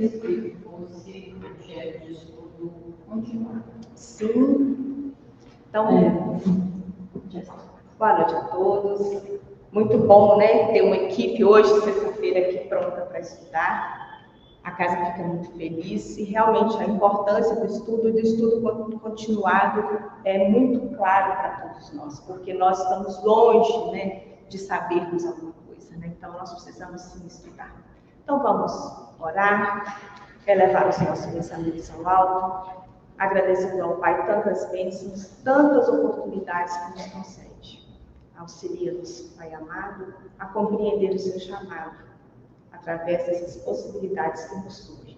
que fosse objeto de estudo continuado. Sim. Então, boa noite a todos. Muito bom, né, ter uma equipe hoje, sexta-feira, aqui pronta para estudar. A casa fica muito feliz e realmente a importância do estudo continuado é muito claro para todos nós, porque nós estamos longe, né, de sabermos alguma coisa, né? Então nós precisamos sim estudar. Então vamos orar, elevar os nossos pensamentos ao alto, agradecendo ao Pai tantas bênçãos, tantas oportunidades que nos concede. Auxilia-nos, Pai amado, a compreender o seu chamado, através dessas possibilidades que nos surgem.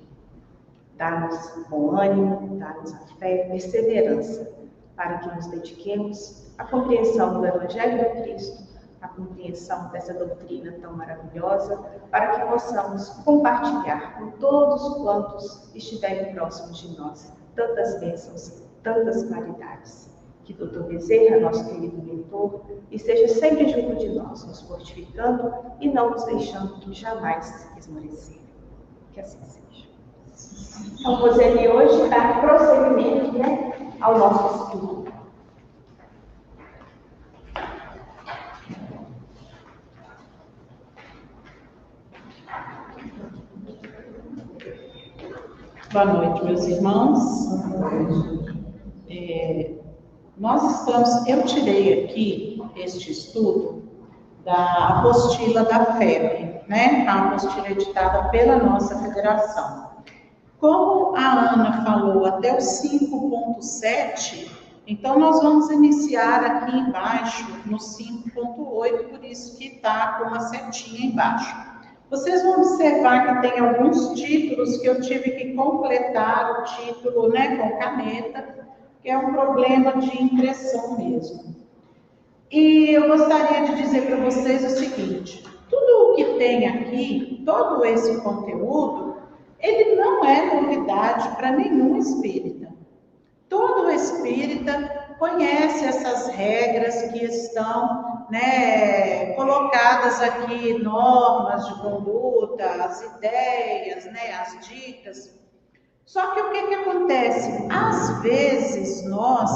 Dá-nos bom ânimo, dá-nos a fé e perseverança, para que nos dediquemos à compreensão do Evangelho de Cristo, à compreensão dessa doutrina tão maravilhosa, para que possamos compartilhar com todos quantos estiverem próximos de nós tantas bênçãos, tantas qualidades. Que Dr. Bezerra, nosso querido mentor, esteja sempre junto de nós, nos fortificando e não nos deixando jamais esmorecer. Que assim seja. Então, Roseli hoje dá prosseguimento, né, ao nosso estudo. Boa noite, meus irmãos. Eu tirei aqui este estudo da apostila da FEB, né? A apostila editada pela nossa federação. Como a Ana falou até o 5.7, então nós vamos iniciar aqui embaixo no 5.8, por isso que está com uma setinha embaixo. Vocês vão observar que tem alguns títulos que eu tive que completar o título, né, com caneta, que é um problema de impressão mesmo. E eu gostaria de dizer para vocês o seguinte: tudo o que tem aqui, todo esse conteúdo, ele não é novidade para nenhum espírita. Todo espírita conhece essas regras que estão, né, colocadas aqui, normas de conduta, as ideias, né, as dicas. Só que o que acontece? Às vezes nós,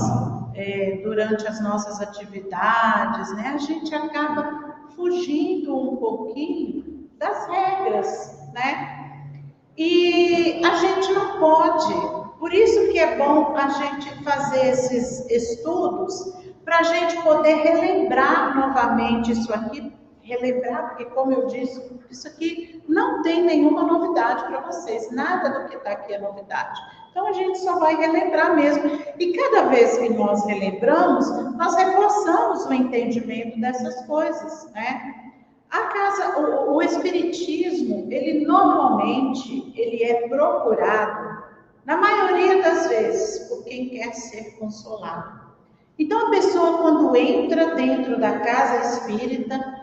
durante as nossas atividades, né, a gente acaba fugindo um pouquinho das regras, né? E a gente não pode. Por isso que é bom a gente fazer esses estudos, para a gente poder relembrar novamente isso aqui. Relembrar, porque como eu disse, isso aqui não tem nenhuma novidade para vocês, nada do que está aqui é novidade. Então a gente só vai relembrar mesmo. E cada vez que nós relembramos, nós reforçamos o entendimento dessas coisas, né? O espiritismo, ele normalmente, ele é procurado, na maioria das vezes, por quem quer ser consolado. Então a pessoa, quando entra dentro da casa espírita,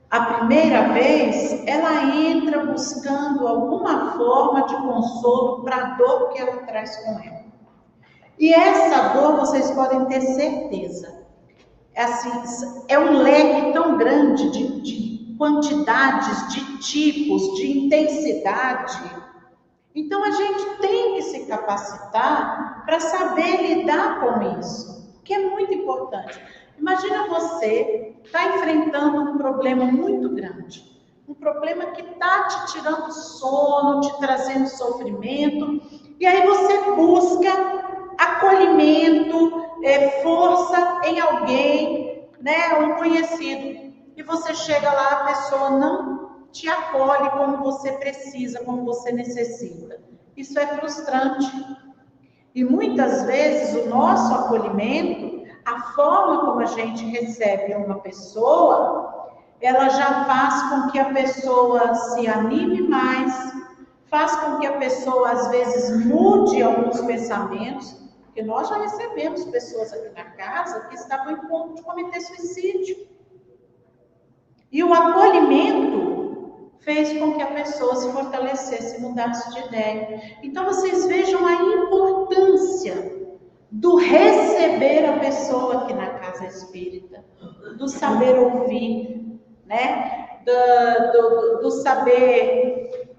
a primeira vez, ela entra buscando alguma forma de consolo para a dor que ela traz com ela. E essa dor, vocês podem ter certeza, é um leque tão grande de quantidades, de tipos, de intensidade. Então a gente tem que se capacitar para saber lidar com isso, que é muito importante. Imagina você está enfrentando um problema muito grande, um problema que está te tirando sono, te trazendo sofrimento, e aí você busca acolhimento, força em alguém, né, um conhecido, e você chega lá, a pessoa não te acolhe como você precisa, como você necessita. Isso é frustrante. E muitas vezes o nosso acolhimento, a forma como a gente recebe uma pessoa, ela já faz com que a pessoa se anime mais, faz com que a pessoa às vezes mude alguns pensamentos, porque nós já recebemos pessoas aqui na casa que estavam em ponto de cometer suicídio. E o acolhimento fez com que a pessoa se fortalecesse, mudasse de ideia. Então vocês vejam a importância do receber a pessoa aqui na casa espírita, do saber ouvir, né? Do saber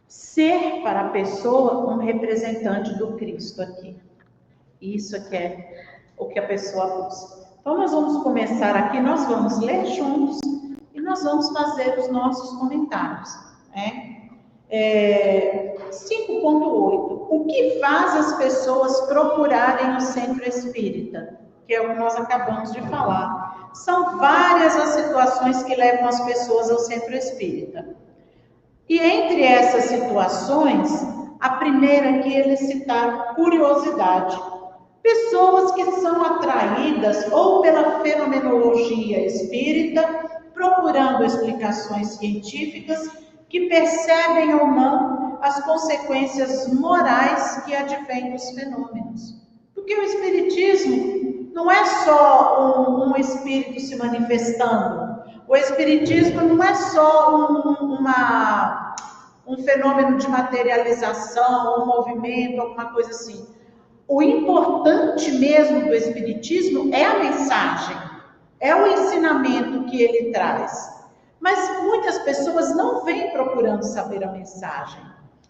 ser para a pessoa um representante do Cristo aqui. Isso aqui é o que a pessoa busca. Então, nós vamos começar aqui, nós vamos ler juntos e nós vamos fazer os nossos comentários, né? 5.8. O que faz as pessoas procurarem o centro espírita? Que é o que nós acabamos de falar. São várias as situações que levam as pessoas ao centro espírita. E entre essas situações, a primeira que eles citaram, curiosidade. Pessoas que são atraídas ou pela fenomenologia espírita, procurando explicações científicas, que percebem ou não as consequências morais que advêm dos fenômenos. Porque o espiritismo não é só um espírito se manifestando. O espiritismo não é só um fenômeno de materialização, um movimento, alguma coisa assim. O importante mesmo do espiritismo é a mensagem, é o ensinamento que ele traz. Mas muitas pessoas não vêm procurando saber a mensagem.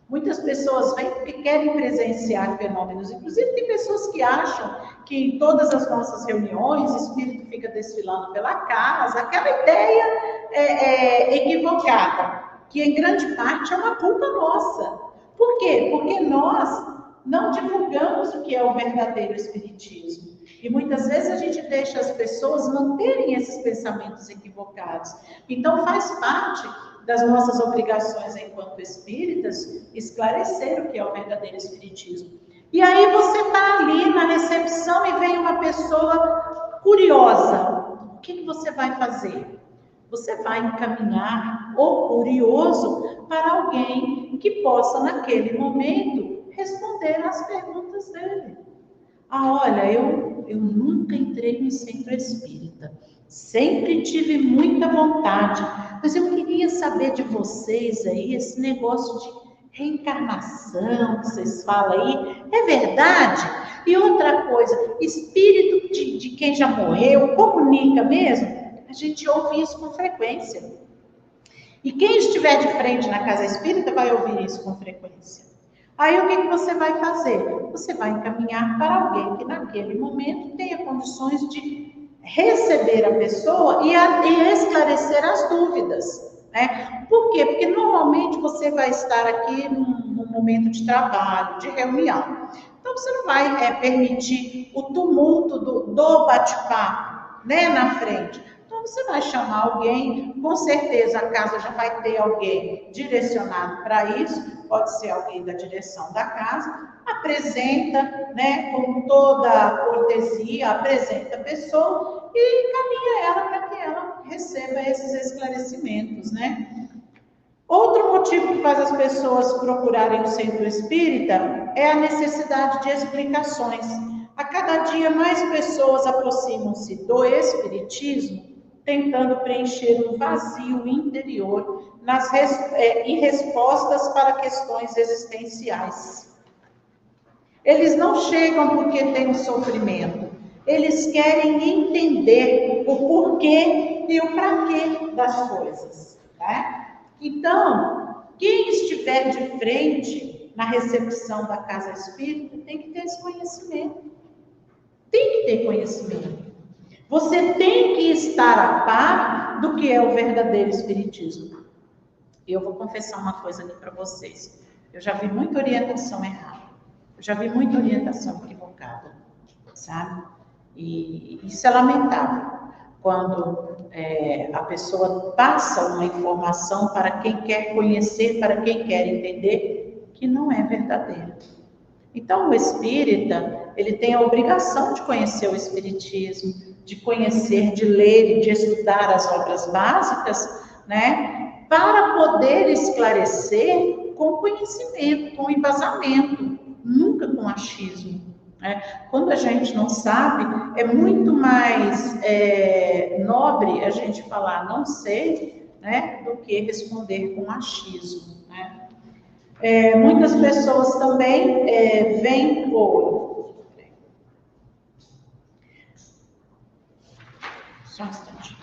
Muitas pessoas vêm porque querem presenciar fenômenos. Inclusive, tem pessoas que acham que em todas as nossas reuniões, o espírito fica desfilando pela casa. Aquela ideia equivocada, que em grande parte é uma culpa nossa. Por quê? Porque nós não divulgamos o que é o verdadeiro espiritismo. E muitas vezes a gente deixa as pessoas manterem esses pensamentos equivocados. Então faz parte das nossas obrigações enquanto espíritas esclarecer o que é o verdadeiro espiritismo. E aí você está ali na recepção e vem uma pessoa curiosa. O que você vai fazer? Você vai encaminhar o curioso para alguém que possa, naquele momento, responder às perguntas dele. Olha, eu nunca entrei no centro espírita, sempre tive muita vontade, mas eu queria saber de vocês aí, esse negócio de reencarnação que vocês falam aí, é verdade? E outra coisa, espírito de quem já morreu, comunica mesmo? A gente ouve isso com frequência. E quem estiver de frente na casa espírita vai ouvir isso com frequência. Aí o que você vai fazer? Você vai encaminhar para alguém que naquele momento tenha condições de receber a pessoa e esclarecer as dúvidas, né? Por quê? Porque normalmente você vai estar aqui num momento de trabalho, de reunião. Então você não vai permitir o tumulto do bate-papo, né, na frente. Então você vai chamar alguém, com certeza a casa já vai ter alguém direcionado para isso, pode ser alguém da direção da casa, apresenta, né, com toda a cortesia, apresenta a pessoa e encaminha ela para que ela receba esses esclarecimentos, né? Outro motivo que faz as pessoas procurarem o centro espírita é a necessidade de explicações. A cada dia mais pessoas aproximam-se do espiritismo, tentando preencher um vazio interior em respostas para questões existenciais. Eles não chegam porque têm um sofrimento. Eles querem entender o porquê e o praquê das coisas, né? Então, quem estiver de frente na recepção da casa espírita tem que ter esse conhecimento. Tem que ter conhecimento. Você tem que estar a par do que é o verdadeiro espiritismo. Eu vou confessar uma coisa aqui para vocês. Eu já vi muita orientação errada. Eu já vi muita orientação equivocada, sabe? E isso é lamentável. Quando a pessoa passa uma informação para quem quer conhecer, para quem quer entender, que não é verdadeira. Então, o espírita, ele tem a obrigação de conhecer o espiritismo, de conhecer, de ler e de estudar as obras básicas, né? Para poder esclarecer com conhecimento, com embasamento, nunca com achismo. Quando a gente não sabe, é muito mais nobre a gente falar não sei, né, do que responder com achismo, né? Muitas pessoas também veem só um instante.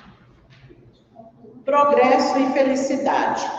Progresso e felicidade.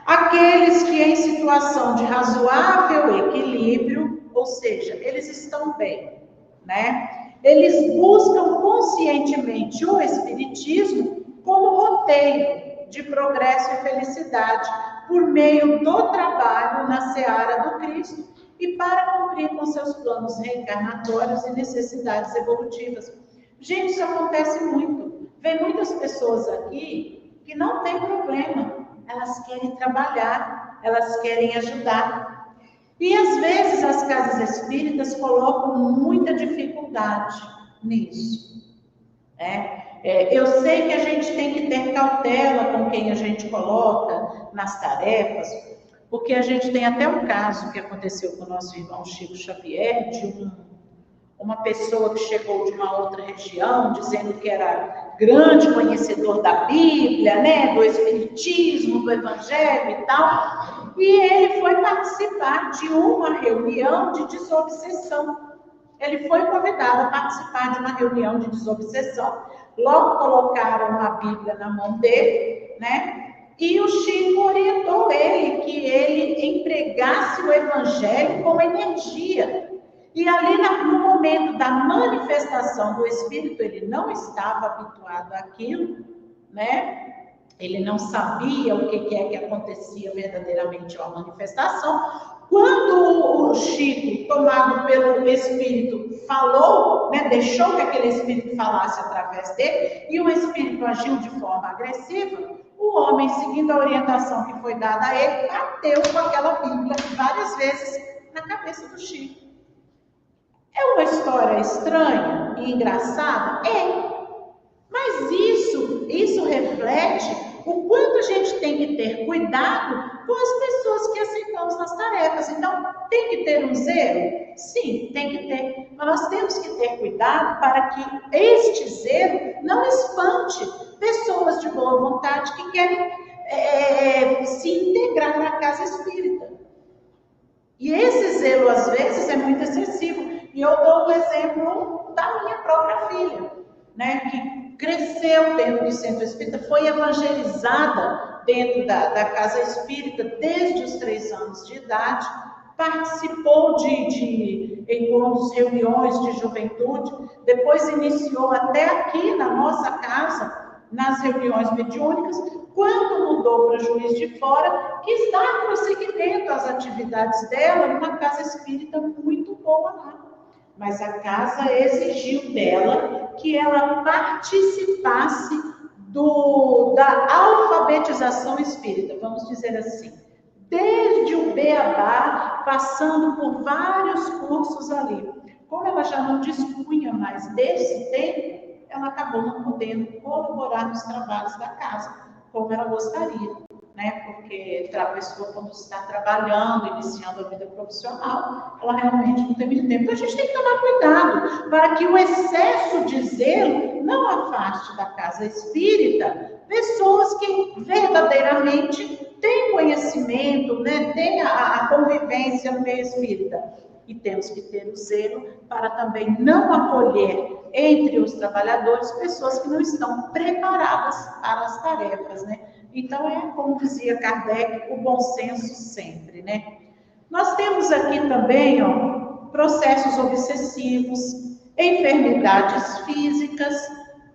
Aqueles que em situação de razoável equilíbrio, ou seja, eles estão bem, né? Eles buscam conscientemente o Espiritismo como roteiro de progresso e felicidade por meio do trabalho na seara do Cristo e para cumprir com seus planos reencarnatórios e necessidades evolutivas. Gente, isso acontece muito. Vem muitas pessoas aqui que não tem problema. Elas querem trabalhar, elas querem ajudar. E às vezes as casas espíritas colocam muita dificuldade nisso. Eu sei que a gente tem que ter cautela com quem a gente coloca nas tarefas, porque a gente tem até um caso que aconteceu com o nosso irmão Chico Xavier, de uma pessoa que chegou de uma outra região, dizendo que era grande conhecedor da Bíblia, né, do Espiritismo, do Evangelho e tal, e ele foi participar de uma reunião de desobsessão. Ele foi convidado a participar de uma reunião de desobsessão, logo colocaram uma Bíblia na mão dele, né, e o Chico orientou ele que ele empregasse o Evangelho com energia. E ali, no momento da manifestação do Espírito, ele não estava habituado àquilo, né? Ele não sabia o que é que acontecia verdadeiramente a manifestação. Quando o Chico, tomado pelo Espírito, falou, né, deixou que aquele Espírito falasse através dele, e o Espírito agiu de forma agressiva, o homem, seguindo a orientação que foi dada a ele, bateu com aquela Bíblia várias vezes na cabeça do Chico. É uma história estranha e engraçada? Mas isso reflete o quanto a gente tem que ter cuidado com as pessoas que aceitamos nas tarefas. Então, tem que ter um zelo? Sim, tem que ter. Mas nós temos que ter cuidado para que este zelo não espante pessoas de boa vontade que querem se integrar na casa espírita. E esse zelo, às vezes, é muito excessivo. E eu dou o exemplo da minha própria filha, né, que cresceu dentro do centro espírita, foi evangelizada dentro da casa espírita desde os 3 anos de idade, participou de encontros, reuniões de juventude, depois iniciou até aqui na nossa casa, nas reuniões mediúnicas. Quando mudou para Juiz de Fora, quis dar prosseguimento às atividades dela numa casa espírita muito boa lá. Mas a casa exigiu dela que ela participasse da alfabetização espírita, vamos dizer assim. Desde o beabá, passando por vários cursos ali. Como ela já não dispunha mais desse tempo, ela acabou não podendo colaborar nos trabalhos da casa, como ela gostaria, né? Porque a pessoa, quando está trabalhando, iniciando a vida profissional, ela realmente não tem muito tempo. Então, a gente tem que tomar cuidado para que o excesso de zelo não afaste da casa espírita pessoas que verdadeiramente têm conhecimento, né? Têm a convivência no meio espírita. E temos que ter o zelo para também não acolher entre os trabalhadores pessoas que não estão preparadas para as tarefas, né? Então, como dizia Kardec, o bom senso sempre, né? Nós temos aqui também, processos obsessivos, enfermidades físicas,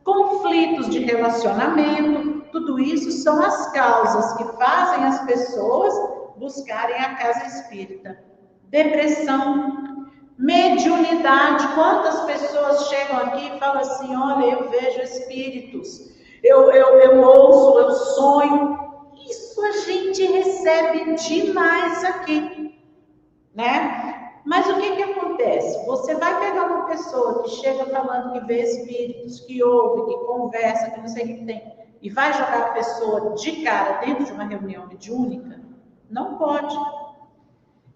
conflitos de relacionamento, tudo isso são as causas que fazem as pessoas buscarem a casa espírita. Depressão, mediunidade, quantas pessoas chegam aqui e falam assim, olha, eu vejo espíritos, eu ouço, eu sonho. Isso a gente recebe demais aqui, né? Mas o que acontece? Você vai pegar uma pessoa que chega falando que vê espíritos, que ouve, que conversa, que não sei o que tem, e vai jogar a pessoa de cara dentro de uma reunião mediúnica? Não pode.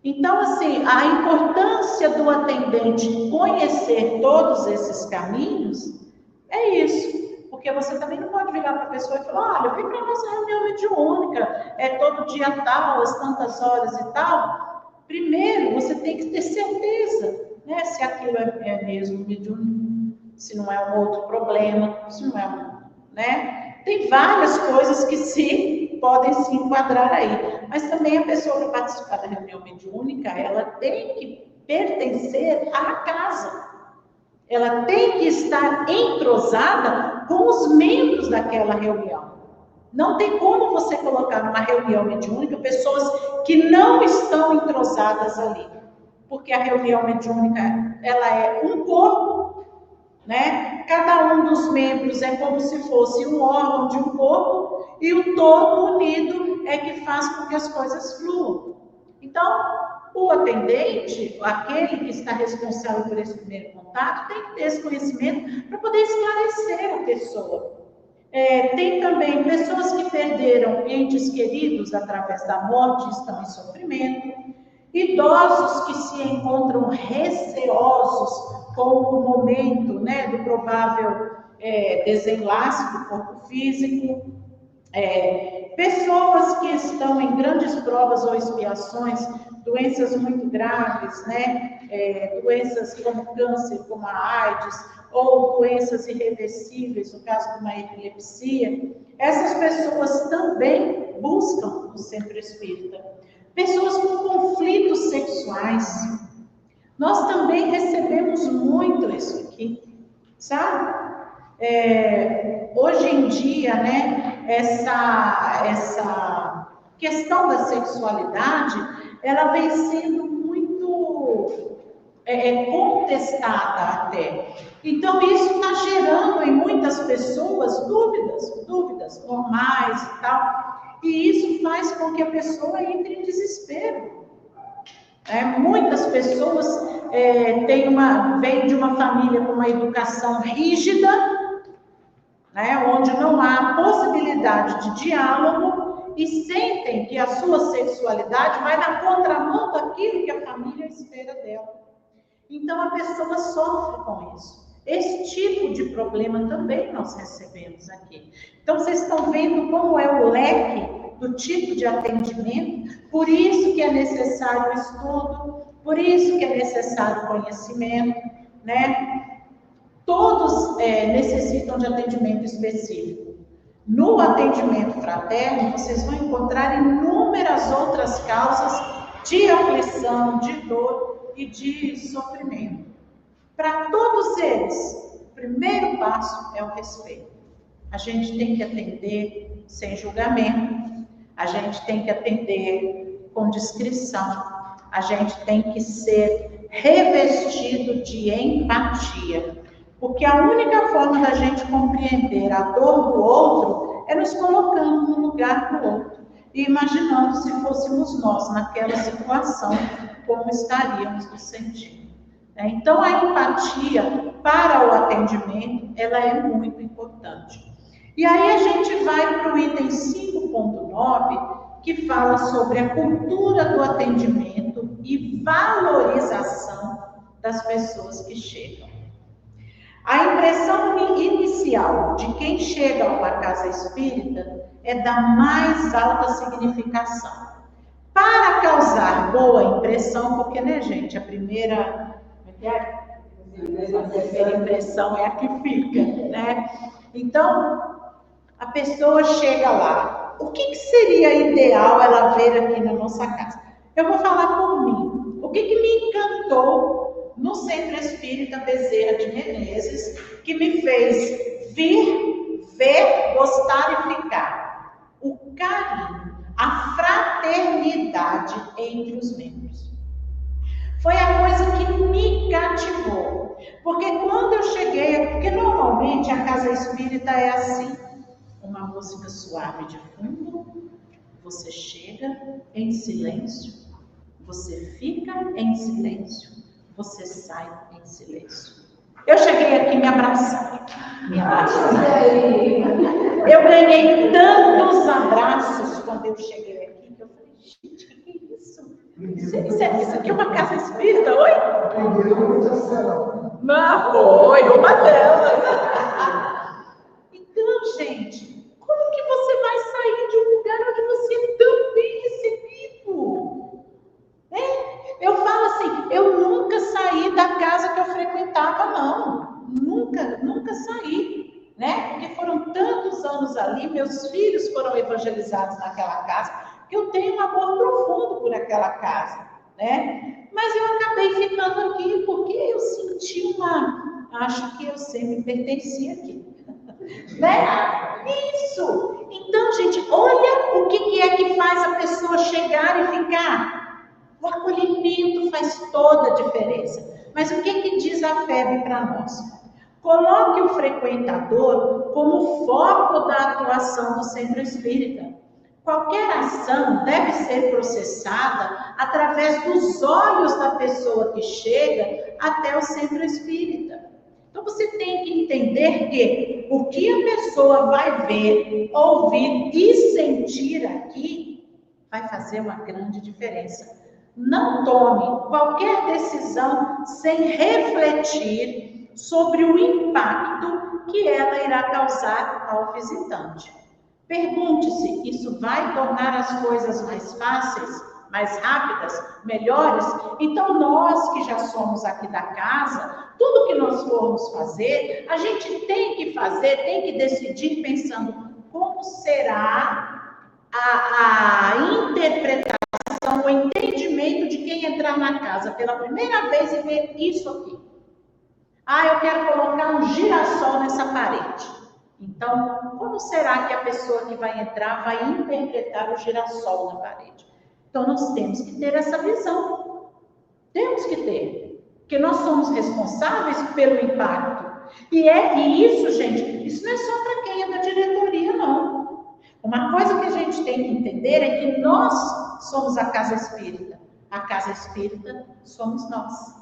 Então, assim, a importância do atendente conhecer todos esses caminhos é isso. Porque você também não pode virar para a pessoa e falar, olha, vem para a nossa reunião mediúnica, todo dia tal, às tantas horas e tal. Primeiro, você tem que ter certeza, né, se aquilo é mesmo mediúnico, se não é um outro problema, se não é né? Tem várias coisas que podem se enquadrar aí. Mas também a pessoa que participar da reunião mediúnica, ela tem que pertencer à casa. Ela tem que estar entrosada com os membros daquela reunião. Não tem como você colocar numa reunião mediúnica pessoas que não estão entrosadas ali. Porque a reunião mediúnica, ela é um corpo, né? Cada um dos membros é como se fosse um órgão de um corpo e o todo unido é que faz com que as coisas fluam. Então, o atendente, aquele que está responsável por esse primeiro contato, tem que ter esse conhecimento para poder esclarecer a pessoa. Tem também pessoas que perderam entes queridos através da morte, estão em sofrimento. Idosos que se encontram receosos com o momento, né, do provável desenlace do corpo físico. Pessoas que estão em grandes provas ou expiações, doenças muito graves, né? Doenças como câncer, como a AIDS, ou doenças irreversíveis, no caso de uma epilepsia, essas pessoas também buscam o centro espírita. Pessoas com conflitos sexuais, nós também recebemos muito isso aqui, sabe? Hoje em dia, né, essa questão da sexualidade, ela vem sendo muito contestada até. Então, isso está gerando em muitas pessoas dúvidas normais e tal. E isso faz com que a pessoa entre em desespero. Muitas pessoas vêm de uma família com uma educação rígida, né, onde não há possibilidade de diálogo e sentem que a sua sexualidade vai na contramão daquilo que a família espera dela. Então, a pessoa sofre com isso. Esse tipo de problema também nós recebemos aqui. Então, vocês estão vendo como é o leque do tipo de atendimento, por isso que é necessário estudo, por isso que é necessário conhecimento, né? Todos necessitam de atendimento específico. No atendimento fraterno, vocês vão encontrar inúmeras outras causas de aflição, de dor e de sofrimento. Para todos eles, o primeiro passo é o respeito. A gente tem que atender sem julgamento, a gente tem que atender com discrição, a gente tem que ser revestido de empatia, porque a única forma da gente compreender a dor do outro é nos colocando no lugar do outro e imaginando se fôssemos nós naquela situação, como estaríamos nos sentindo. Então, a empatia para o atendimento, ela é muito importante. E aí a gente vai para o item 5.9, que fala sobre a cultura do atendimento e valorização das pessoas que chegam. A impressão inicial de quem chega a uma casa espírita é da mais alta significação. Para causar boa impressão, porque, né, gente, a primeira impressão é a que fica, né? Então, a pessoa chega lá. O que seria ideal ela ver aqui na nossa casa? Eu vou falar por mim. O que me encantou no Centro Espírita Bezerra de Menezes, que me fez vir, ver, gostar e ficar? O carinho, a fraternidade entre os membros. Foi a coisa que me cativou. Porque quando eu cheguei, porque normalmente a casa espírita é assim, uma música suave de fundo, você chega em silêncio, você fica em silêncio, você sai em silêncio. Eu cheguei aqui me abraçando. Eu ganhei tantos abraços quando eu cheguei aqui, que eu falei, gente, o que é isso? Isso aqui é uma casa espírita, oi? Mas foi uma delas. Então, gente, como que você vai sair de um lugar onde você é tão bem recebido? Eu falo assim, eu nunca saí da casa que eu frequentava, não. Nunca saí, né? Porque foram tantos anos ali, meus filhos foram evangelizados naquela casa, que eu tenho um amor profundo por aquela casa, né? Mas eu acabei ficando aqui porque eu senti acho que eu sempre pertenci aqui, né? Isso! Então, gente, olha o que é que faz a pessoa chegar e ficar. O acolhimento faz toda a diferença. Mas o que diz a FEB para nós? Coloque o frequentador como foco da atuação do centro espírita. Qualquer ação deve ser processada através dos olhos da pessoa que chega até o centro espírita. Então você tem que entender que o que a pessoa vai ver, ouvir e sentir aqui vai fazer uma grande diferença. Não tome qualquer decisão sem refletir sobre o impacto que ela irá causar ao visitante. Pergunte-se, isso vai tornar as coisas mais fáceis, mais rápidas, melhores? Então nós que já somos aqui da casa, tudo que nós formos fazer, a gente tem que fazer, tem que decidir pensando como será a interpretação, o entendimento de quem entrar na casa pela primeira vez e ver isso aqui. Eu quero colocar um girassol nessa parede. Então, como será que a pessoa que vai entrar vai interpretar o girassol na parede? Então, nós temos que ter essa visão. Temos que ter. Porque nós somos responsáveis pelo impacto. E isso, gente, isso não é só para quem é da diretoria, não. Uma coisa que a gente tem que entender é que nós somos a casa espírita. A casa espírita somos nós.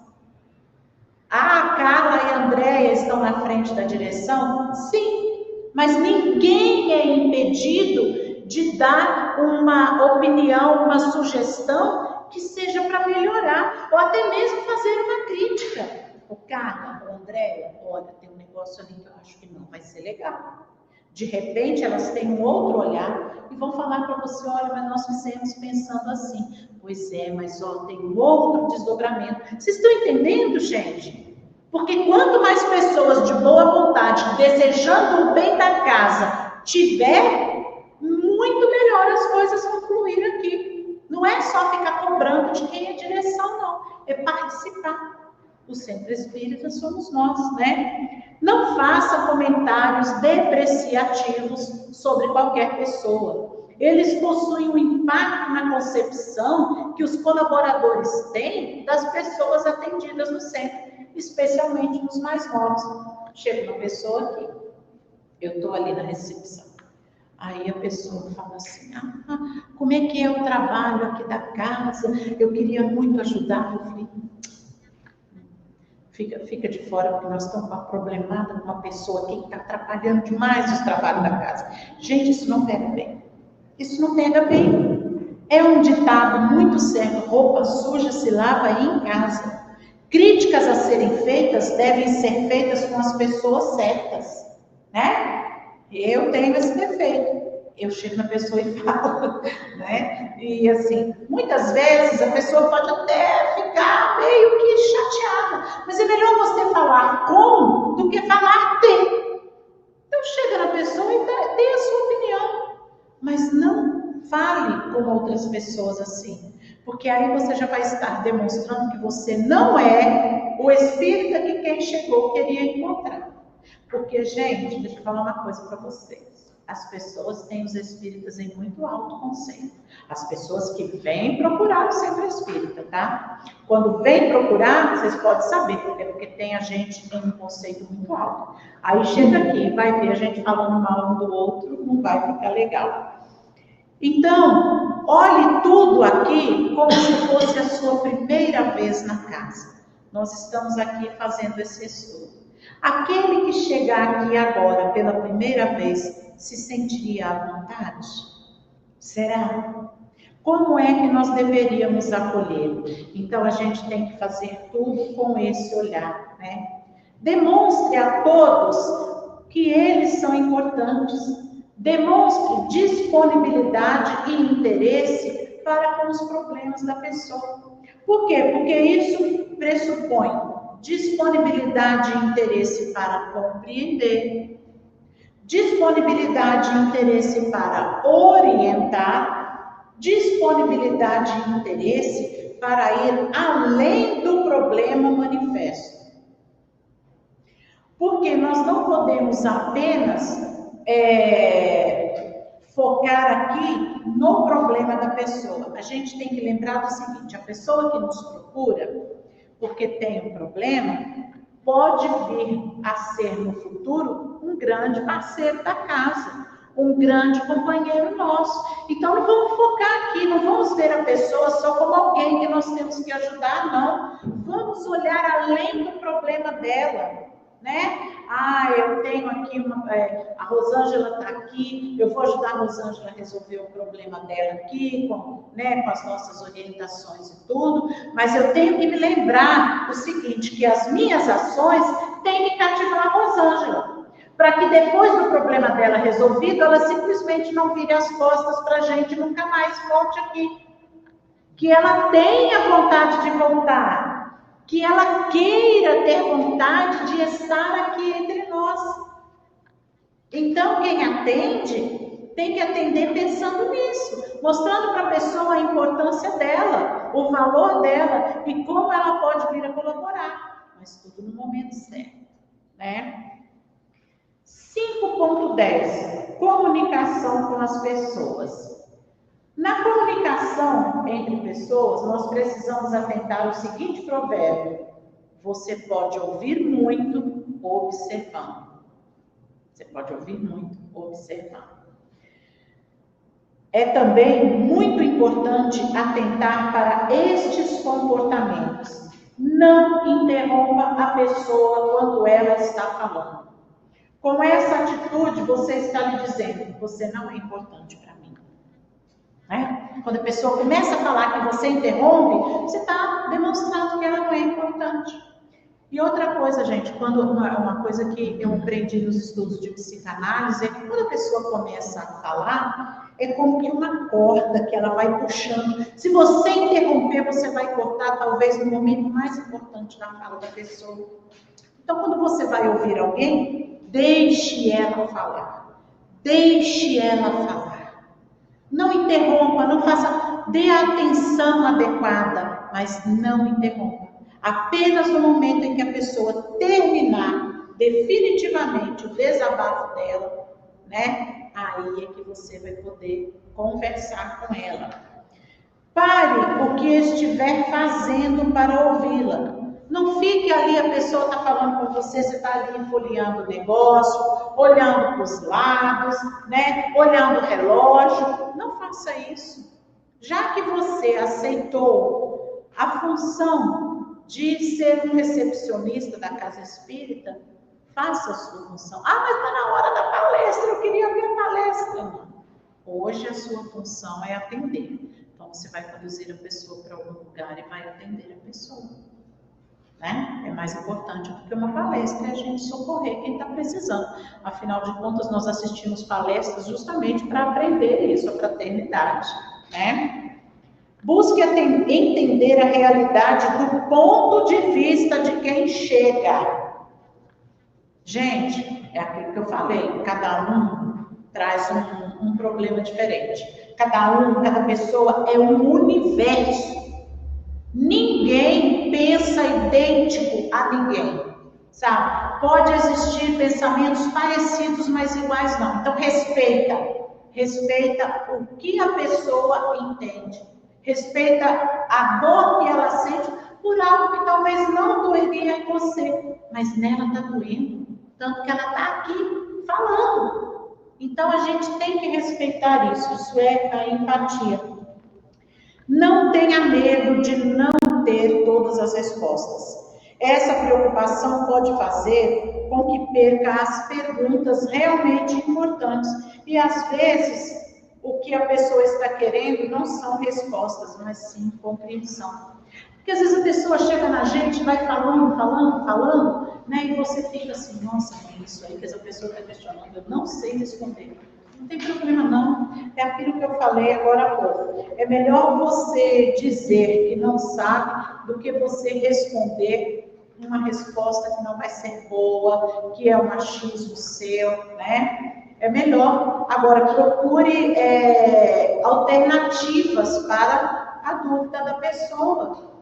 A Carla e a Andréia estão na frente da direção? Sim. Mas ninguém é impedido de dar uma opinião, uma sugestão que seja para melhorar, ou até mesmo fazer uma crítica. Carla, Andréia, olha, tem um negócio ali que eu acho que não vai ser legal. De repente, elas têm um outro olhar e vão falar para você, olha, mas nós fizemos pensando assim. Pois é, mas tem um outro desdobramento. Vocês estão entendendo, gente? Porque quanto mais pessoas de boa vontade, desejando o bem da casa, tiver, muito melhor as coisas vão fluir aqui. Não é só ficar cobrando de quem é direção, não. É participar. O centro espírita somos nós, né? Não faça comentários depreciativos sobre qualquer pessoa. Eles possuem um impacto na concepção que os colaboradores têm das pessoas atendidas no centro, especialmente nos mais novos. Chega uma pessoa aqui, eu estou ali na recepção. Aí a pessoa fala assim, como é que é o trabalho aqui da casa? Eu queria muito ajudar. Eu falei, fica de fora, porque nós estamos com uma problemada com uma pessoa aqui que está atrapalhando demais os trabalhos da casa. Gente, isso não pega bem. Isso não pega bem. É um ditado muito sério, roupa suja se lava aí em casa. Críticas a serem feitas devem ser feitas com as pessoas certas, né? Eu tenho esse defeito. Eu chego na pessoa e falo, né? E assim, muitas vezes a pessoa pode até ficar meio que chateada, mas é melhor você falar com do que falar de. Então chega na pessoa e dê a sua opinião, mas não fale com outras pessoas assim, porque aí você já vai estar demonstrando que você não é o espírita que quem chegou queria encontrar. Porque, gente, deixa eu falar uma coisa para vocês. As pessoas têm os espíritas em muito alto conceito. As pessoas que vêm procurar o centro espírita, tá? Quando vêm procurar, vocês podem saber, porque tem a gente em um conceito muito alto. Aí chega aqui, vai ver a gente falando mal um do outro, não vai ficar legal. Então, olhe tudo aqui como se fosse a sua primeira vez na casa. Nós estamos aqui fazendo esse estudo. Aquele que chegar aqui agora pela primeira vez se sentiria à vontade? Será? Como é que nós deveríamos acolhê-lo? Então a gente tem que fazer tudo com esse olhar, né? Demonstre a todos que eles são importantes. Demonstre disponibilidade e interesse para com os problemas da pessoa. Por quê? Porque isso pressupõe disponibilidade e interesse para compreender, disponibilidade e interesse para orientar, disponibilidade e interesse para ir além do problema manifesto. Porque nós não podemos apenas focar aqui no problema da pessoa. A gente tem que lembrar do seguinte: a pessoa que nos procura porque tem um problema pode vir a ser no futuro um grande parceiro da casa, um grande companheiro nosso. Então não vamos focar aqui, não vamos ver a pessoa só como alguém que nós temos que ajudar, não. Vamos olhar além do problema dela. Né? Eu tenho aqui a Rosângela está aqui, eu vou ajudar a Rosângela a resolver o problema dela aqui, com as nossas orientações e tudo, mas eu tenho que me lembrar o seguinte, que as minhas ações têm que cativar a Rosângela, para que depois do problema dela resolvido, ela simplesmente não vire as costas para a gente e nunca mais volte aqui. Que ela tenha vontade de voltar, que ela queira ter vontade de estar aqui entre nós. Então, quem atende, tem que atender pensando nisso, mostrando para a pessoa a importância dela, o valor dela e como ela pode vir a colaborar, mas tudo no momento certo, né? 5.10, comunicação com as pessoas. Na comunicação entre pessoas, nós precisamos atentar ao seguinte provérbio: você pode ouvir muito observando. Você pode ouvir muito observando. É também muito importante atentar para estes comportamentos. Não interrompa a pessoa quando ela está falando. Com essa atitude, você está lhe dizendo: você não é importante para mim. Quando a pessoa começa a falar que você interrompe, você está demonstrando que ela não é importante. E outra coisa, gente, uma coisa que eu aprendi nos estudos de psicanálise é que quando a pessoa começa a falar, é como que uma corda que ela vai puxando. Se você interromper, você vai cortar talvez no momento mais importante da fala da pessoa. Então, quando você vai ouvir alguém, deixe ela falar. Deixe ela falar. Não interrompa, não faça, dê a atenção adequada, mas não interrompa. Apenas no momento em que a pessoa terminar definitivamente o desabafo dela, né? Aí é que você vai poder conversar com ela. Pare o que estiver fazendo para ouvi-la. Não fique ali, a pessoa está falando com você, você está ali folheando o negócio, olhando para os lados, né? Olhando o relógio. Não faça isso. Já que você aceitou a função de ser um recepcionista da casa espírita, faça a sua função. Mas está na hora da palestra, eu queria ver a palestra. Não. Hoje a sua função é atender. Então você vai conduzir a pessoa para algum lugar e vai atender a pessoa. Né? É mais importante do que uma palestra, é a gente socorrer quem está precisando. Afinal de contas, nós assistimos palestras justamente para aprender isso, a fraternidade. Né? Busque entender a realidade do ponto de vista de quem chega. Gente, é aquilo que eu falei, cada um traz um problema diferente. Cada pessoa é um universo. Ninguém pensa idêntico a ninguém, sabe? Pode existir pensamentos parecidos, mas iguais não. Então, respeita o que a pessoa entende, respeita a dor que ela sente por algo que talvez não doeria em você, mas nela está doendo, tanto que ela está aqui falando. Então, a gente tem que respeitar isso é a empatia. Não tenha medo de não ter todas as respostas. Essa preocupação pode fazer com que perca as perguntas realmente importantes. E às vezes, o que a pessoa está querendo não são respostas, mas sim compreensão. Porque às vezes a pessoa chega na gente, vai falando, né? E você fica assim, nossa, é isso aí que essa pessoa está questionando, eu não sei responder. Não tem problema não, é aquilo que eu falei agora há pouco. É melhor você dizer que não sabe do que você responder uma resposta que não vai ser boa, que é um machismo seu, né? É melhor. Agora, procure alternativas para a dúvida da pessoa.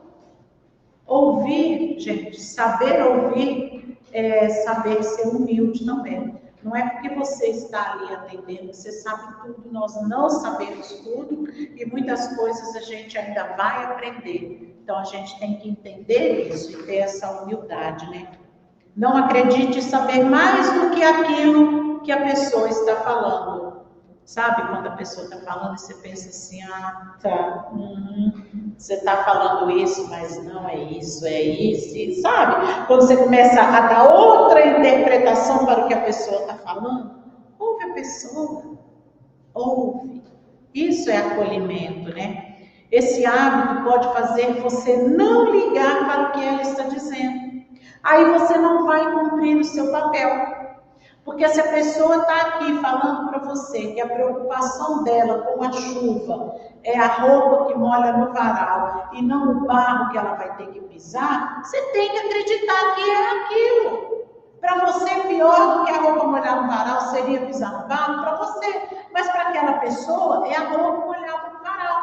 Ouvir, gente, saber ouvir é saber ser humilde também. Não é porque você está ali atendendo, você sabe tudo, nós não sabemos tudo e muitas coisas a gente ainda vai aprender. Então a gente tem que entender isso e ter essa humildade, né? Não acredite saber mais do que aquilo que a pessoa está falando. Sabe quando a pessoa está falando e você pensa assim, ah, tá, você está falando isso, mas não é isso, é isso, e sabe? Quando você começa a dar outra interpretação para o que a pessoa está falando, ouve a pessoa, ouve. Isso é acolhimento, né? Esse hábito pode fazer você não ligar para o que ela está dizendo. Aí você não vai cumprir o seu papel. Porque se a pessoa está aqui falando para você que a preocupação dela com a chuva é a roupa que molha no varal e não o barro que ela vai ter que pisar, você tem que acreditar que é aquilo. Para você, pior do que a roupa molhar no varal seria pisar no barro, para você. Mas para aquela pessoa, é a roupa molhada no varal.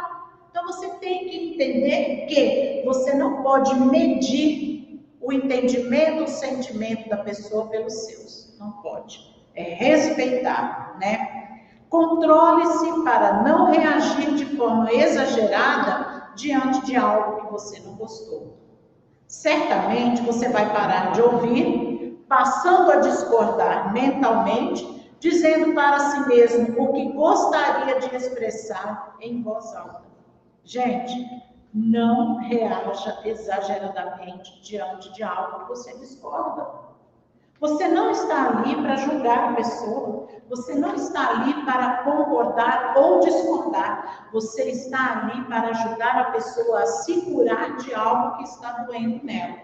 Então você tem que entender que você não pode medir o entendimento, o sentimento da pessoa pelos seus. Não pode. É respeitar, né? Controle-se para não reagir de forma exagerada diante de algo que você não gostou. Certamente você vai parar de ouvir, passando a discordar mentalmente, dizendo para si mesmo o que gostaria de expressar em voz alta. Gente, não reaja exageradamente diante de algo que você discorda. Você não está ali para julgar a pessoa, você não está ali para concordar ou discordar, você está ali para ajudar a pessoa a se curar de algo que está doendo nela.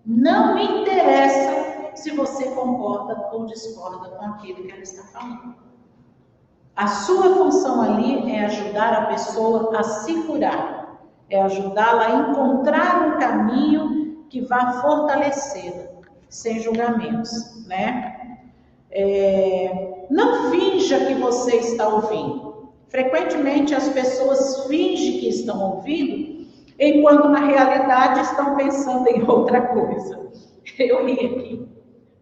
Não me interessa se você concorda ou discorda com aquilo que ela está falando. A sua função ali é ajudar a pessoa a se curar, é ajudá-la a encontrar um caminho que vá fortalecê-la. Sem julgamentos, né? Não finja que você está ouvindo. Frequentemente as pessoas fingem que estão ouvindo, enquanto na realidade estão pensando em outra coisa. Eu ri aqui,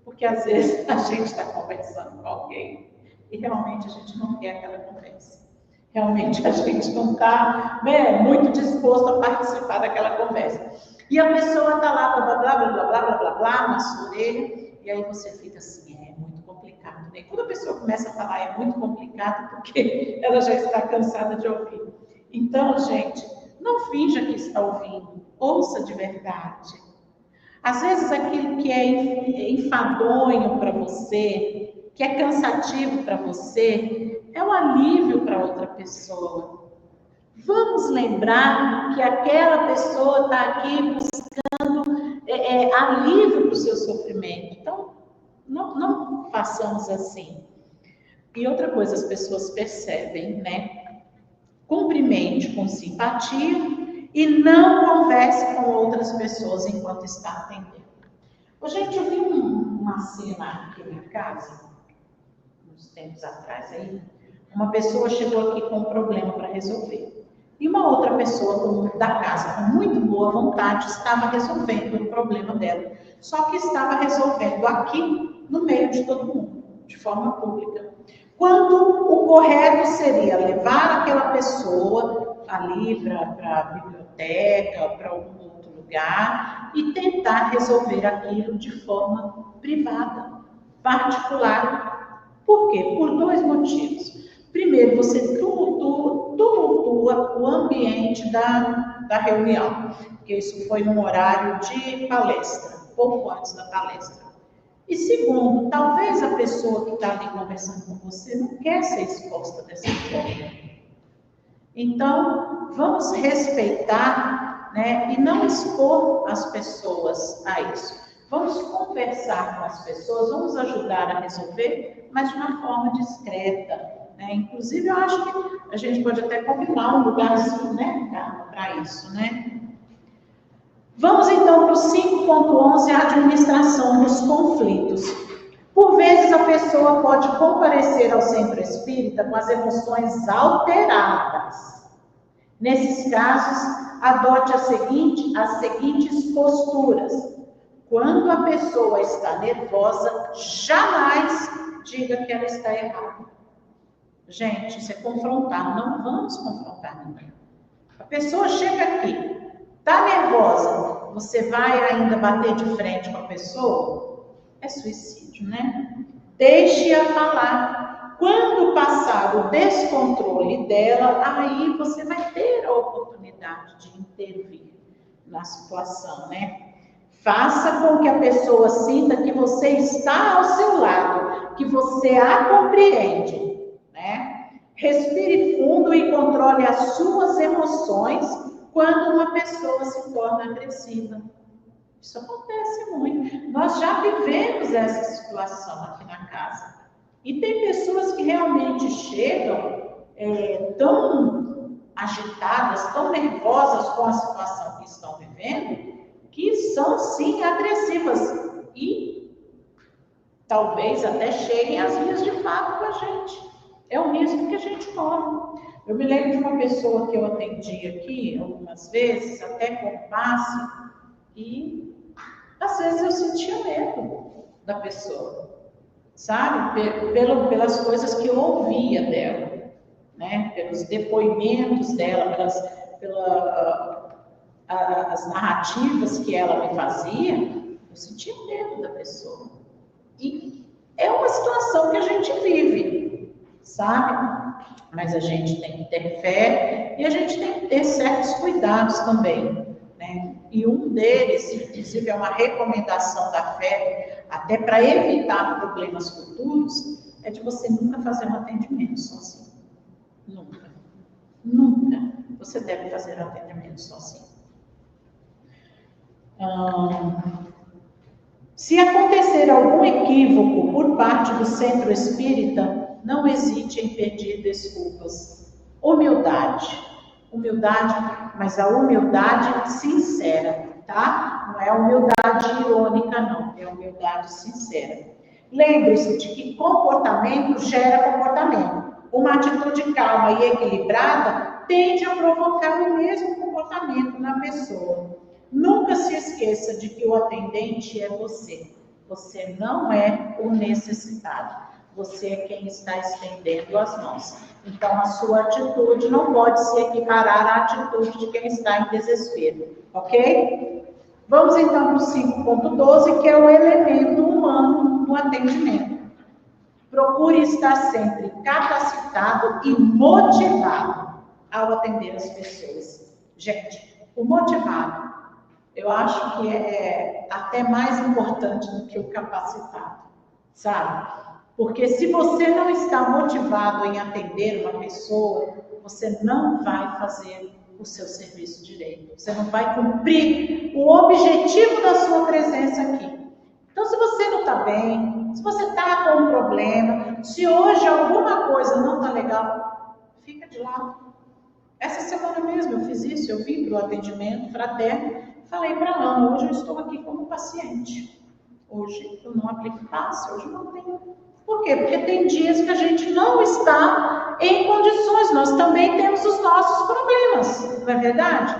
porque às vezes a gente está conversando com alguém e realmente a gente não quer aquela conversa. Realmente a gente não está muito disposto a participar daquela conversa. E a pessoa está lá, blá, blá, blá, blá, blá, blá, blá, blá, na sua orelha, e aí você fica assim, é muito complicado, né? Quando a pessoa começa a falar, é muito complicado, porque ela já está cansada de ouvir. Então, gente, não finja que está ouvindo, ouça de verdade. Às vezes aquilo que é enfadonho para você, que é cansativo para você, é um alívio para outra pessoa. Vamos lembrar que aquela pessoa está aqui buscando alívio para o seu sofrimento. Então, não façamos assim. E outra coisa, as pessoas percebem, né? Cumprimente com simpatia e não converse com outras pessoas enquanto está atendendo. Gente, eu vi uma cena aqui na casa, uns tempos atrás aí, uma pessoa chegou aqui com um problema para resolver. E uma outra pessoa da casa, com muito boa vontade, estava resolvendo o problema dela. Só que estava resolvendo aqui, no meio de todo mundo, de forma pública. Quando o correto seria levar aquela pessoa ali para a biblioteca, para algum outro lugar, e tentar resolver aquilo de forma privada, particular. Por quê? Por dois motivos. Primeiro, você tumultua o ambiente da reunião, porque isso foi num horário de palestra, pouco antes da palestra. E segundo, talvez a pessoa que está ali conversando com você não quer ser exposta dessa forma. Então, vamos respeitar, né, e não expor as pessoas a isso. Vamos conversar com as pessoas, vamos ajudar a resolver, mas de uma forma discreta. Inclusive, eu acho que a gente pode até combinar um lugarzinho, né, para isso, né? Vamos então para o 5.11, a administração dos conflitos. Por vezes a pessoa pode comparecer ao centro espírita com as emoções alteradas. Nesses casos, adote as seguintes posturas. Quando a pessoa está nervosa, jamais diga que ela está errada. Gente, isso é confrontar, não vamos confrontar ninguém. A pessoa chega aqui, está nervosa, você vai ainda bater de frente com a pessoa? É suicídio, né? Deixe-a falar. Quando passar o descontrole dela, aí você vai ter a oportunidade de intervir na situação, né? Faça com que a pessoa sinta que você está ao seu lado, que você a compreende, né? Respire fundo e controle as suas emoções quando uma pessoa se torna agressiva. Isso acontece muito. Nós já vivemos essa situação aqui na casa. E tem pessoas que realmente chegam tão agitadas, tão nervosas com a situação que estão vivendo, que são sim agressivas e talvez até cheguem às vias de fato com a gente. É o risco que a gente corre. Eu me lembro de uma pessoa que eu atendi aqui algumas vezes, até com passe, e às vezes eu sentia medo da pessoa, sabe? Pelas coisas que eu ouvia dela, né? Pelos depoimentos dela, as narrativas que ela me fazia, eu sentia medo da pessoa. E é uma situação que a gente vive, sabe? Mas a gente tem que ter fé e a gente tem que ter certos cuidados também, né? E um deles, inclusive, é uma recomendação da fé, até para evitar problemas futuros, é de você nunca fazer um atendimento sozinho. Nunca. Nunca você deve fazer um atendimento sozinho. Se acontecer algum equívoco por parte do centro espírita, não hesite em pedir desculpas. Humildade. Humildade, mas a humildade sincera, tá? Não é humildade irônica, não. É humildade sincera. Lembre-se de que comportamento gera comportamento. Uma atitude calma e equilibrada tende a provocar o mesmo comportamento na pessoa. Nunca se esqueça de que o atendente é você. Você não é o necessitado. Você é quem está estendendo as mãos. Então, a sua atitude não pode se equiparar à atitude de quem está em desespero. Ok? Vamos então para o 5.12, que é o elemento humano no atendimento. Procure estar sempre capacitado e motivado ao atender as pessoas. Gente, o motivado, eu acho que é até mais importante do que o capacitado, sabe? Porque se você não está motivado em atender uma pessoa, você não vai fazer o seu serviço direito. Você não vai cumprir o objetivo da sua presença aqui. Então, se você não está bem, se você está com um problema, se hoje alguma coisa não está legal, fica de lado. Essa semana mesmo eu fiz isso, eu vim para o atendimento fraterno, falei para a Ana, hoje eu estou aqui como paciente. Hoje eu não aplico passe, hoje eu não tenho. Por quê? Porque tem dias que a gente não está em condições, nós também temos os nossos problemas, não é verdade?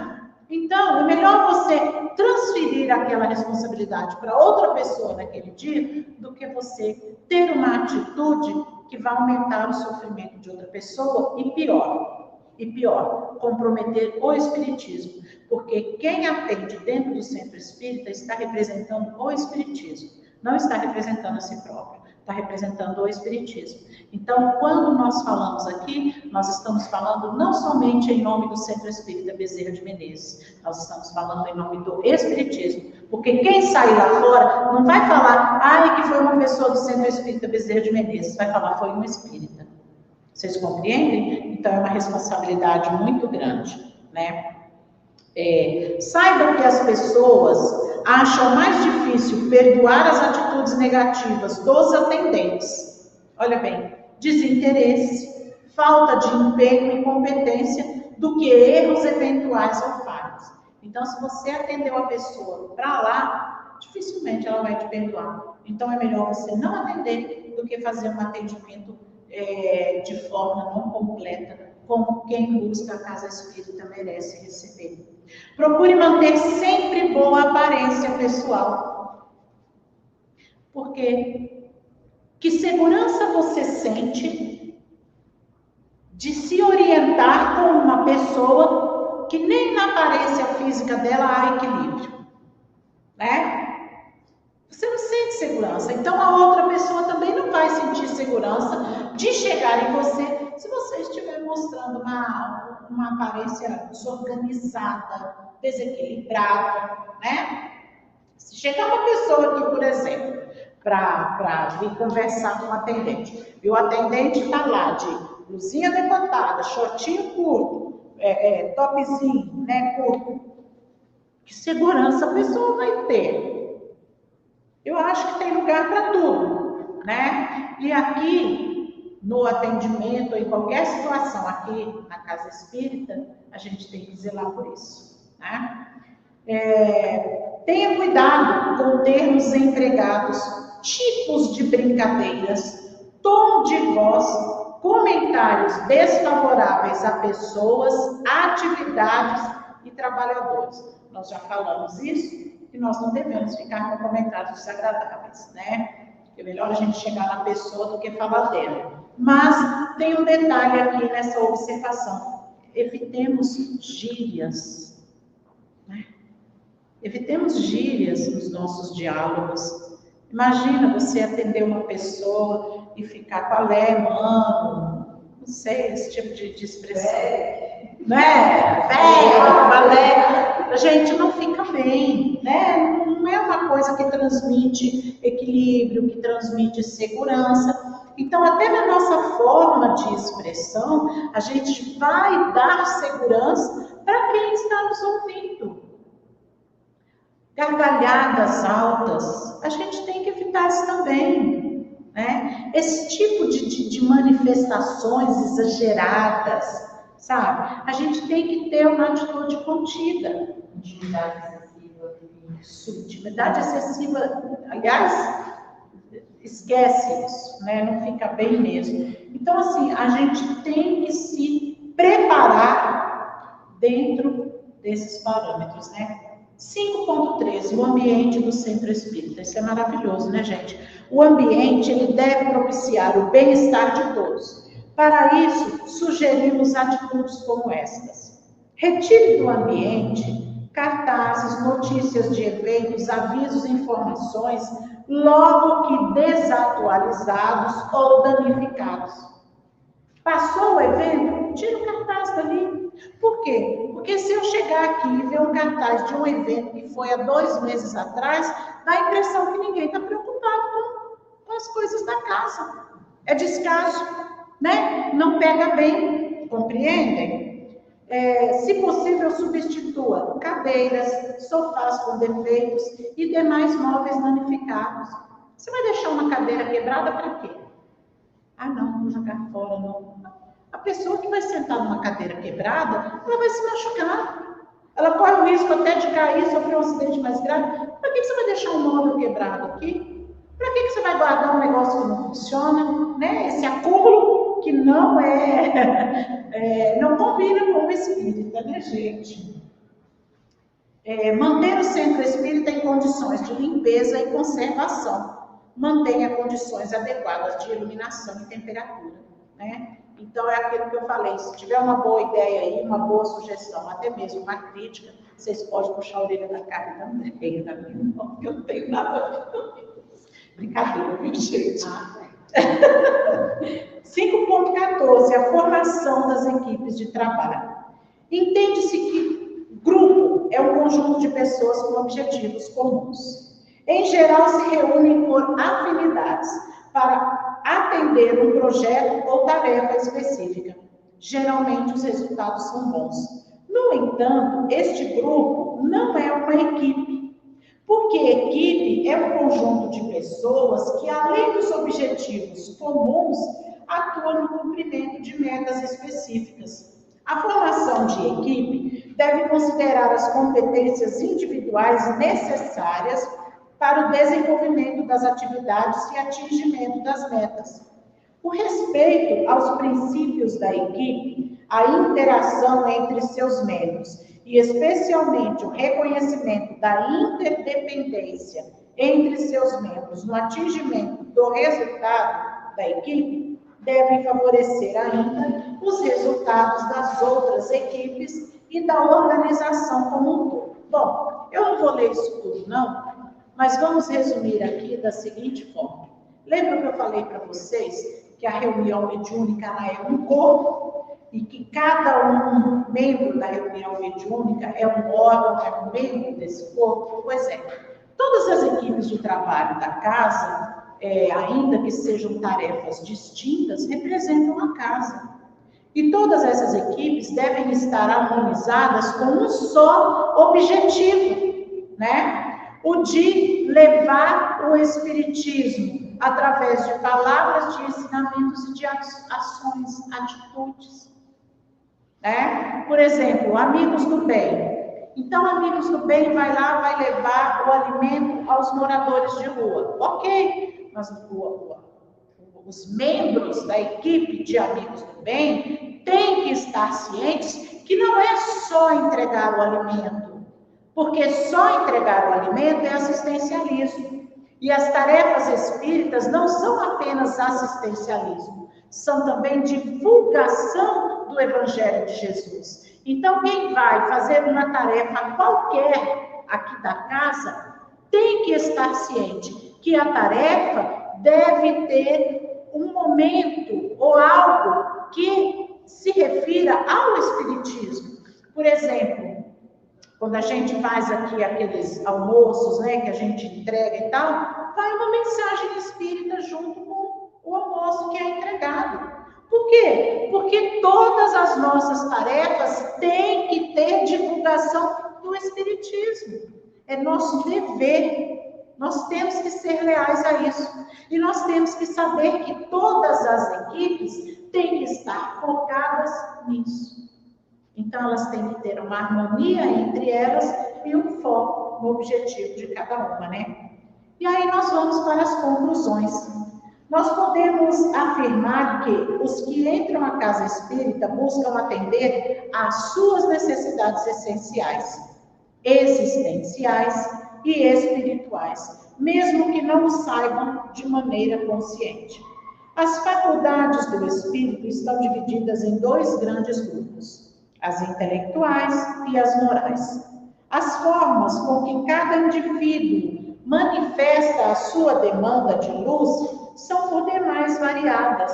Então, é melhor você transferir aquela responsabilidade para outra pessoa naquele dia, do que você ter uma atitude que vai aumentar o sofrimento de outra pessoa e pior, comprometer o espiritismo. Porque quem atende dentro do centro espírita está representando o espiritismo, não está representando a si próprio. Está representando o espiritismo. Então, quando nós falamos aqui, nós estamos falando não somente em nome do Centro Espírita Bezerra de Menezes, nós estamos falando em nome do espiritismo, porque quem sai lá fora não vai falar, que foi uma pessoa do Centro Espírita Bezerra de Menezes, vai falar, foi um espírita. Vocês compreendem? Então, é uma responsabilidade muito grande, né? Saibam que as pessoas acham mais difícil perdoar as atitudes negativas dos atendentes. Olha bem, desinteresse, falta de empenho e competência do que erros eventuais ou falhas. Então, se você atendeu a pessoa para lá, dificilmente ela vai te perdoar. Então, é melhor você não atender do que fazer um atendimento de forma não completa, como quem busca a casa espírita merece receber. Procure manter sempre boa aparência pessoal. Porque que segurança você sente de se orientar com uma pessoa que nem na aparência física dela há equilíbrio, né? Você não sente segurança, então a outra pessoa também não vai sentir segurança de chegar em você se você estiver mostrando uma aparência desorganizada, desequilibrada, né? Se chegar uma pessoa aqui, por exemplo, para vir conversar com o atendente, e o atendente está lá de blusinha decotada, shortinho curto, topzinho, né, curto, que segurança a pessoa vai ter? Eu acho que tem lugar para tudo, né? E aqui, no atendimento, em qualquer situação aqui na Casa Espírita, a gente tem que zelar por isso, né? Tenha cuidado com termos empregados, tipos de brincadeiras, tom de voz, comentários desfavoráveis a pessoas, atividades e trabalhadores. Nós já falamos isso, que nós não devemos ficar com comentários desagradáveis, né? É melhor a gente chegar na pessoa do que falar dela. Mas tem um detalhe aqui nessa observação. Evitemos gírias, né? Evitemos gírias nos nossos diálogos. Imagina você atender uma pessoa e ficar com mano, não sei, esse tipo de expressão. Né? Balé. A gente não fica bem, né? Não é uma coisa que transmite equilíbrio, que transmite segurança. Então, até na nossa forma de expressão, a gente vai dar segurança para quem está nos ouvindo. Gargalhadas altas, a gente tem que evitar isso também, né? Esse tipo de manifestações exageradas, sabe? A gente tem que ter uma atitude contida. Intimidade excessiva. Isso, intimidade excessiva, aliás, esquece isso, né? Não fica bem mesmo. Então, assim, a gente tem que se preparar dentro desses parâmetros, né? 5.13, o ambiente do centro espírita. Isso é maravilhoso, né, gente? O ambiente, ele deve propiciar o bem-estar de todos. Para isso, sugerimos atitudes como estas. Retire do ambiente cartazes, notícias de eventos, avisos, informações, logo que desatualizados ou danificados. Passou o evento? Tira o cartaz dali. Por quê? Porque se eu chegar aqui e ver um cartaz de um evento que foi há 2 meses atrás, dá a impressão que ninguém está preocupado com as coisas da casa. É descaso, né? Não pega bem, compreendem? Se possível, substitua cadeiras, sofás com defeitos e demais móveis danificados. Você vai deixar uma cadeira quebrada para quê? Ah, não, vou jogar fora, não. A pessoa que vai sentar numa cadeira quebrada, ela vai se machucar. Ela corre o risco até de cair, sofrer um acidente mais grave. Para que você vai deixar um móvel quebrado aqui? Para que você vai guardar um negócio que não funciona? Né? Esse acúmulo que não não combina com o espírita, né, gente? Manter o centro espírita em condições de limpeza e conservação. Mantenha condições adequadas de iluminação e temperatura, né? Então, é aquilo que eu falei, se tiver uma boa ideia aí, uma boa sugestão, até mesmo uma crítica, vocês podem puxar a orelha da cara da Andréia, da minha, porque eu não tenho nada a ver com isso. Brincadeira, viu, gente? 5.14, a formação das equipes de trabalho. Entende-se que grupo é um conjunto de pessoas com objetivos comuns. Em geral, se reúnem por afinidades para atender um projeto ou tarefa específica. Geralmente, os resultados são bons. No entanto, este grupo não é uma equipe, porque equipe é um conjunto de pessoas que, além dos objetivos comuns, atuam no cumprimento de metas específicas. A formação de equipe deve considerar as competências individuais necessárias para o desenvolvimento das atividades e atingimento das metas. O respeito aos princípios da equipe, a interação entre seus membros e especialmente o reconhecimento da interdependência entre seus membros no atingimento do resultado da equipe, devem favorecer ainda os resultados das outras equipes e da organização como um todo. Bom, eu não vou ler isso tudo, não, mas vamos resumir aqui da seguinte forma. Lembra que eu falei para vocês que a reunião mediúnica é um corpo e que cada membro da reunião mediúnica é um órgão, é um membro desse corpo? Pois é, todas as equipes de trabalho da casa, ainda que sejam tarefas distintas, representam a casa. E todas essas equipes devem estar harmonizadas com um só objetivo, né? O de levar o Espiritismo através de palavras, de ensinamentos e de ações, atitudes. Né? Por exemplo, Amigos do Bem. Então, Amigos do Bem vai lá, vai levar o alimento aos moradores de rua. Ok, mas os membros da equipe de Amigos do Bem têm que estar cientes que não é só entregar o alimento, porque só entregar o alimento é assistencialismo. E as tarefas espíritas não são apenas assistencialismo, são também divulgação do Evangelho de Jesus. Então, quem vai fazer uma tarefa qualquer aqui da casa tem que estar ciente que a tarefa deve ter um momento ou algo que se refira ao Espiritismo. Por exemplo, quando a gente faz aqui aqueles almoços, né, que a gente entrega e tal, vai uma mensagem espírita junto com o almoço que é entregado. Por quê? Porque todas as nossas tarefas têm que ter divulgação do Espiritismo. É nosso dever. Nós temos que ser leais a isso. E nós temos que saber que todas as equipes têm que estar focadas nisso. Então, elas têm que ter uma harmonia entre elas e um foco no objetivo de cada uma, né? E aí nós vamos para as conclusões. Nós podemos afirmar que os que entram na casa espírita buscam atender às suas necessidades essenciais, existenciais e espirituais, mesmo que não o saibam de maneira consciente. As faculdades do espírito estão divididas em dois grandes grupos: as intelectuais e as morais. As formas com que cada indivíduo manifesta a sua demanda de luz são por demais variadas,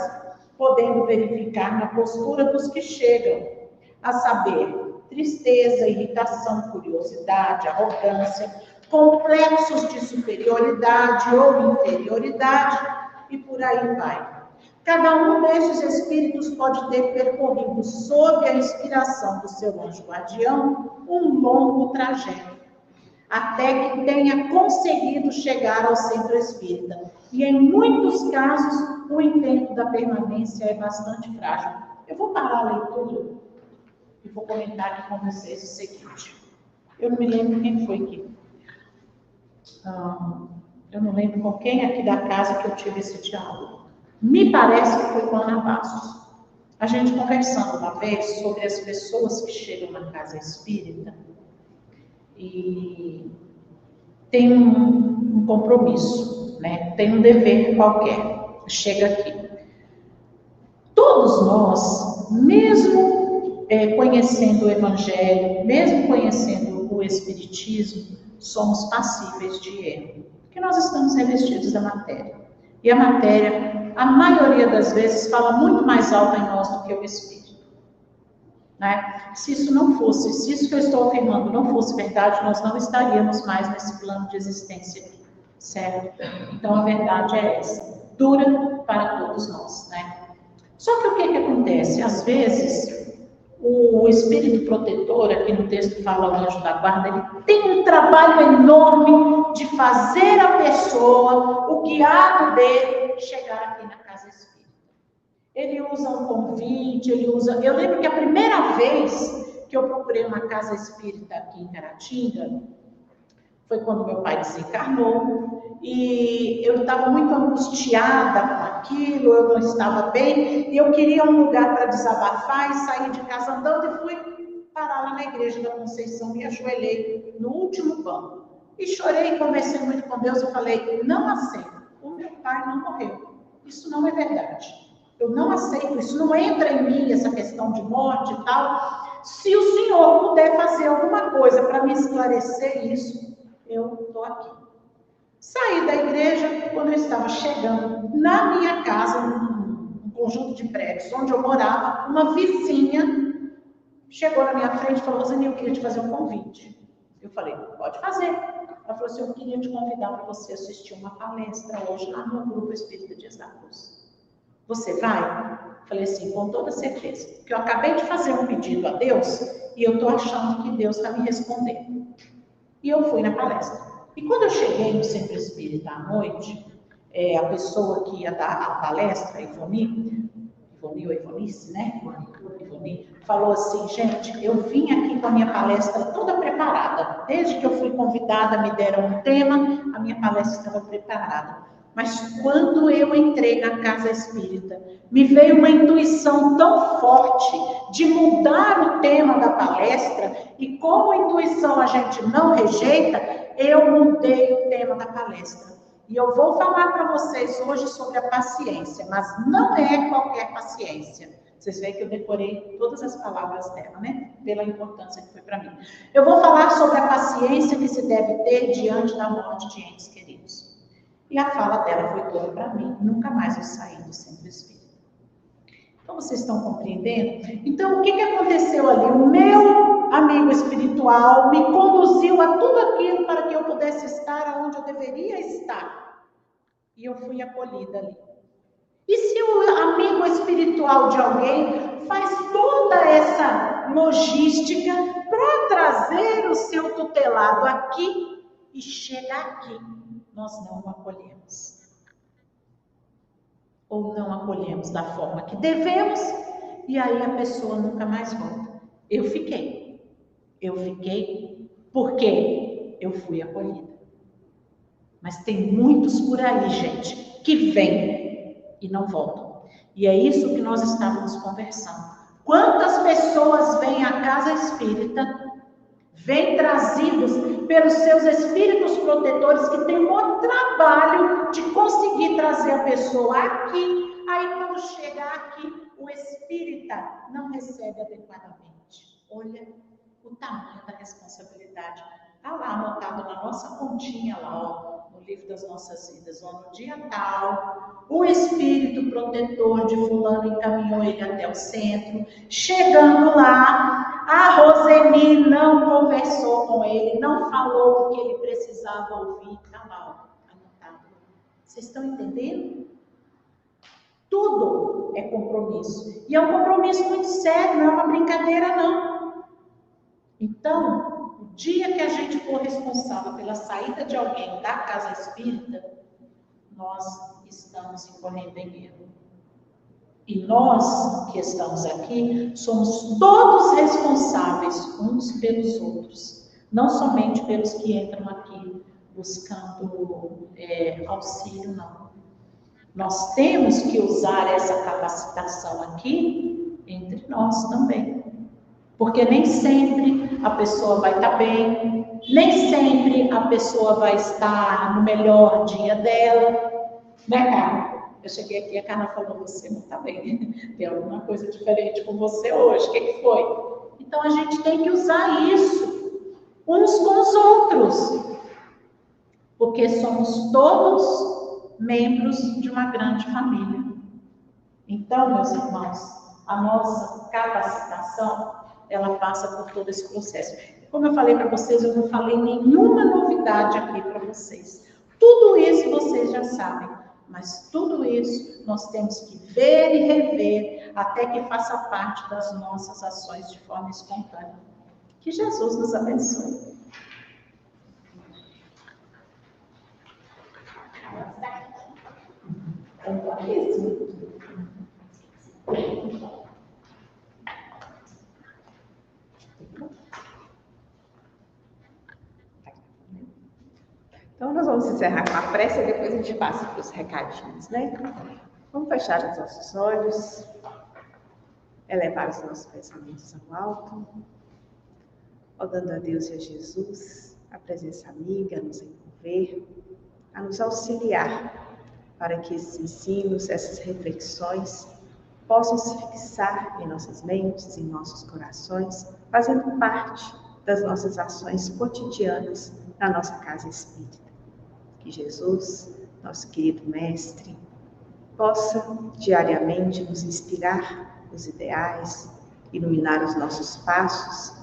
podendo verificar na postura dos que chegam, a saber, tristeza, irritação, curiosidade, arrogância, complexos de superioridade ou inferioridade, e por aí vai. Cada um destes espíritos pode ter percorrido, sob a inspiração do seu anjo guardião, um longo trajeto, até que tenha conseguido chegar ao centro espírita. E em muitos casos, o intento da permanência é bastante frágil. Eu vou parar a leitura e vou comentar aqui com vocês o seguinte. Eu não me lembro quem foi aqui. Eu não lembro com quem aqui da casa que eu tive esse diálogo. Me parece que foi com a Ana Bastos. A gente conversando uma vez sobre as pessoas que chegam na casa espírita e tem um compromisso, né? Tem um dever qualquer. Chega aqui. Todos nós, mesmo conhecendo o Evangelho, mesmo conhecendo o Espiritismo, somos passíveis de erro, porque nós estamos revestidos da matéria. E a matéria, a maioria das vezes, fala muito mais alto em nós do que o Espírito. Né? Se isso não fosse, se isso que eu estou afirmando não fosse verdade, nós não estaríamos mais nesse plano de existência, certo? Então, a verdade é essa, dura para todos nós, né? Só que o que acontece? Às vezes, o espírito protetor, aqui no texto fala o anjo da guarda, ele tem um trabalho enorme de fazer a pessoa, o guiado dele, chegar aqui na casa espírita. Ele usa um convite, ele usa... Eu lembro que a primeira vez que eu procurei uma casa espírita aqui em Caratinga foi quando meu pai desencarnou, e eu estava muito angustiada com aquilo, eu não estava bem, e eu queria um lugar para desabafar, e saí de casa andando e fui parar lá na igreja da Conceição, me ajoelhei no último banco, e chorei, conversei muito com Deus, eu falei, não aceito, o meu pai não morreu, isso não é verdade, eu não aceito, isso não entra em mim, essa questão de morte e tal, se o Senhor puder fazer alguma coisa para me esclarecer isso, eu estou aqui. Saí da igreja, quando eu estava chegando na minha casa, num conjunto de prédios onde eu morava, uma vizinha chegou na minha frente e falou, Rosane, eu queria te fazer um convite. Eu falei, pode fazer. Ela falou assim, eu queria te convidar para você assistir uma palestra hoje lá no Grupo Espírita Dias da Cruz. Você vai? Eu falei assim, com toda certeza. Porque eu acabei de fazer um pedido a Deus e eu estou achando que Deus está me respondendo. E eu fui na palestra. E quando eu cheguei no Centro Espírita à noite, a pessoa que ia dar a palestra, Ivoni ou Ivonice, né? Ivoni, falou assim, gente, eu vim aqui com a minha palestra toda preparada. Desde que eu fui convidada, me deram um tema, a minha palestra estava preparada. Mas quando eu entrei na casa espírita, me veio uma intuição tão forte de mudar o tema da palestra, e como a intuição a gente não rejeita, eu mudei o tema da palestra. E eu vou falar para vocês hoje sobre a paciência, mas não é qualquer paciência. Vocês veem que eu decorei todas as palavras dela, né? Pela importância que foi para mim. Eu vou falar sobre a paciência que se deve ter diante da morte de entes queridos. E a fala dela foi toda para mim. Nunca mais eu saí do Centro Espírita. Então, vocês estão compreendendo? Então, o que aconteceu ali? O meu amigo espiritual me conduziu a tudo aquilo para que eu pudesse estar onde eu deveria estar. E eu fui acolhida ali. E se o amigo espiritual de alguém faz toda essa logística para trazer o seu tutelado aqui e chegar aqui, nós não o acolhemos. Ou não acolhemos da forma que devemos, e aí a pessoa nunca mais volta. Eu fiquei porque eu fui acolhida. Mas tem muitos por aí, gente, que vêm e não voltam. E é isso que nós estávamos conversando. Quantas pessoas vêm à casa espírita, vêm trazidos pelos seus espíritos protetores, que têm o trabalho de conseguir trazer a pessoa aqui. Aí quando chega aqui, o espírita não recebe adequadamente. Olha o tamanho da responsabilidade. Está lá anotado na nossa continha lá, ó, no livro das nossas vidas, ó, no dia tal, o espírito protetor de fulano encaminhou ele até o centro. Chegando lá, a Roseni não conversou com ele, não falou o que ele precisava ouvir. Está lá, ó, anotado. Vocês estão entendendo? Tudo é compromisso. E é um compromisso muito sério, não é uma brincadeira, não. Então, o dia que a gente for responsável pela saída de alguém da casa espírita, nós estamos incorrendo em erro. E nós que estamos aqui, somos todos responsáveis uns pelos outros. Não somente pelos que entram aqui buscando auxílio, não. Nós temos que usar essa capacitação aqui entre nós também. Porque nem sempre a pessoa vai estar bem, nem sempre a pessoa vai estar no melhor dia dela, né, Carla? Eu cheguei aqui e a Carla falou, você não está bem, tem alguma coisa diferente com você hoje, o que foi? Então a gente tem que usar isso uns com os outros, porque somos todos membros de uma grande família. Então, meus irmãos, a nossa capacitação, ela passa por todo esse processo. Como eu falei para vocês, eu não falei nenhuma novidade aqui para vocês. Tudo isso vocês já sabem, mas tudo isso nós temos que ver e rever até que faça parte das nossas ações de forma espontânea. Que Jesus nos abençoe. vamos encerrar com a prece e depois a gente passa para os recadinhos, né? Vamos fechar os nossos olhos, elevar os nossos pensamentos ao alto, rogando a Deus e a Jesus, a presença amiga, a nos envolver, a nos auxiliar, para que esses ensinos, essas reflexões, possam se fixar em nossas mentes, em nossos corações, fazendo parte das nossas ações cotidianas na nossa casa espírita. Que Jesus, nosso querido Mestre, possa diariamente nos inspirar os ideais, iluminar os nossos passos,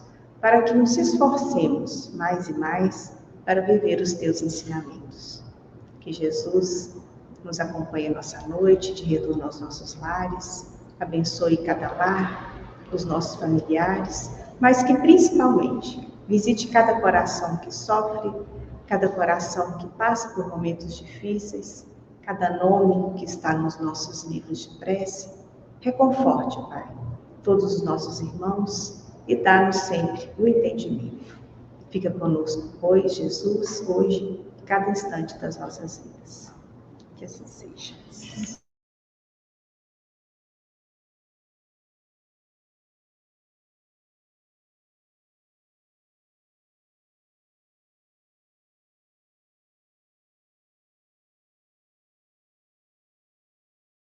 para que nos esforcemos mais e mais para viver os teus ensinamentos. Que Jesus nos acompanhe a nossa noite de retorno aos nossos lares, abençoe cada lar, os nossos familiares, mas que principalmente visite cada coração que sofre, cada coração que passa por momentos difíceis, cada nome que está nos nossos livros de prece. Reconforte, Pai, todos os nossos irmãos e dá-nos sempre o entendimento. Fica conosco, pois, Jesus, hoje, cada instante das nossas vidas. Que assim seja.